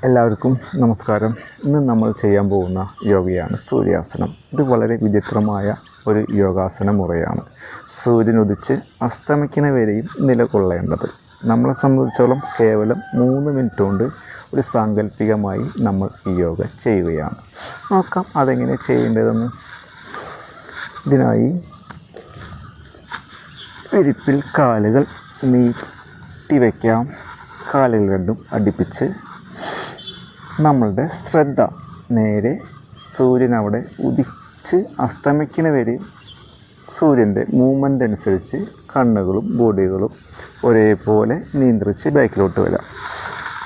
എല്ലാവർക്കും നമസ്കാരം. ഇന്ന് നമ്മൾ ചെയ്യാൻ പോകുന്ന യോഗയാണ് സൂര്യാസനം. ഇത് വളരെ വിചിത്രമായ ഒരു യോഗാസന മുറയാണ്. സൂര്യൻ ഉദിച്ച് അസ്തമിക്കുന്ന വരെയും നിലകൊള്ളേണ്ടത്. നമ്മളെ സംബന്ധിച്ചോളം കേവലം 3 മിനിറ്റ് കൊണ്ട് ഒരു സാങ്കല്പികമായി നമ്മൾ ഈ യോഗ ചെയ്യുകയാണ്. നോക്കാം അതെങ്ങനെ ചെയ്യേണ്ടതെന്ന്. ഇതിനായി വിരിപ്പിൽ കാലുകൾ നീട്ടി വയ്ക്കാം. കാലുകൾ രണ്ടും അടുപ്പിച്ച് നമ്മളുടെ ശ്രദ്ധ നേരെ സൂര്യൻ അവിടെ ഉദിച്ച് അസ്തമിക്കുന്ന വരെ സൂര്യൻ്റെ മൂവ്മെൻ്റ് അനുസരിച്ച് കണ്ണുകളും ബോഡികളും ഒരേപോലെ നിയന്ത്രിച്ച് ബാക്കിലോട്ട് വരാം.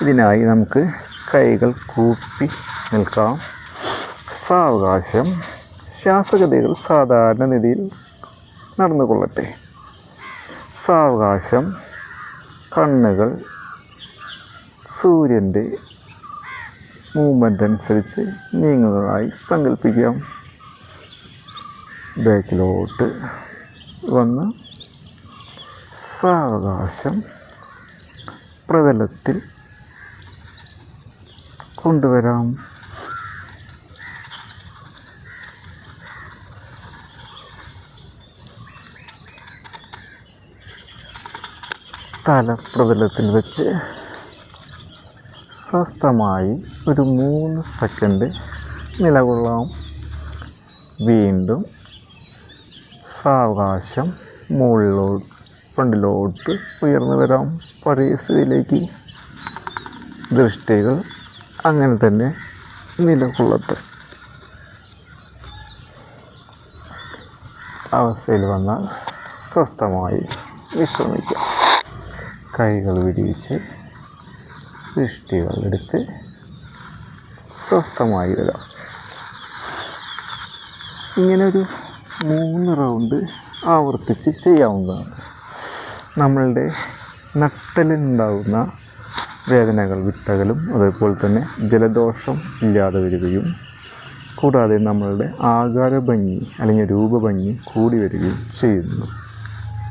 ഇതിനായി നമുക്ക് കൈകൾ കൂപ്പി നിൽക്കാം. സാവകാശം ശ്വാസഗതികൾ സാധാരണ രീതിയിൽ നടന്നുകൊള്ളട്ടെ. സാവകാശം കണ്ണുകൾ സൂര്യൻ്റെ മൂവ്മെൻ്റ് അനുസരിച്ച് നീങ്ങുന്നതായി സങ്കല്പിക്കാം. ബാക്കിലോട്ട് വന്ന് സാവകാശം പ്രതലത്തിൽ കൊണ്ടുവരാം. തല പ്രതലത്തിൽ വെച്ച് സ്വസ്ഥമായി ഒരു 3 സെക്കൻഡ് നിലകൊള്ളാം. വീണ്ടും സാവകാശം ഫ്രണ്ടിലോട്ട് ഉയർന്നു വരാം. പഴയ സ്ഥിതിയിലേക്ക് ദൃഷ്ടികൾ അങ്ങനെ തന്നെ നിലകൊള്ളട്ടെ. അവസ്ഥയിൽ വന്നാൽ സ്വസ്ഥമായി വിശ്രമിക്കാം. കൈകൾ വിരിയിച്ച് ദൃഷ്ടികൾ എടുത്ത് സ്വസ്ഥമായി വരാം. ഇങ്ങനെ ഒരു 3 റൗണ്ട് ആവർത്തിച്ച് ചെയ്യാവുന്നതാണ്. നമ്മളുടെ നട്ടലിനുണ്ടാകുന്ന വേദനകൾ വിട്ടകലും അതേപോലെ തന്നെ ജലദോഷം ഇല്ലാതെ വരികയും കൂടാതെ നമ്മളുടെ ആകാര ഭംഗി അല്ലെങ്കിൽ രൂപഭംഗി കൂടി വരികയും ചെയ്യുന്നു.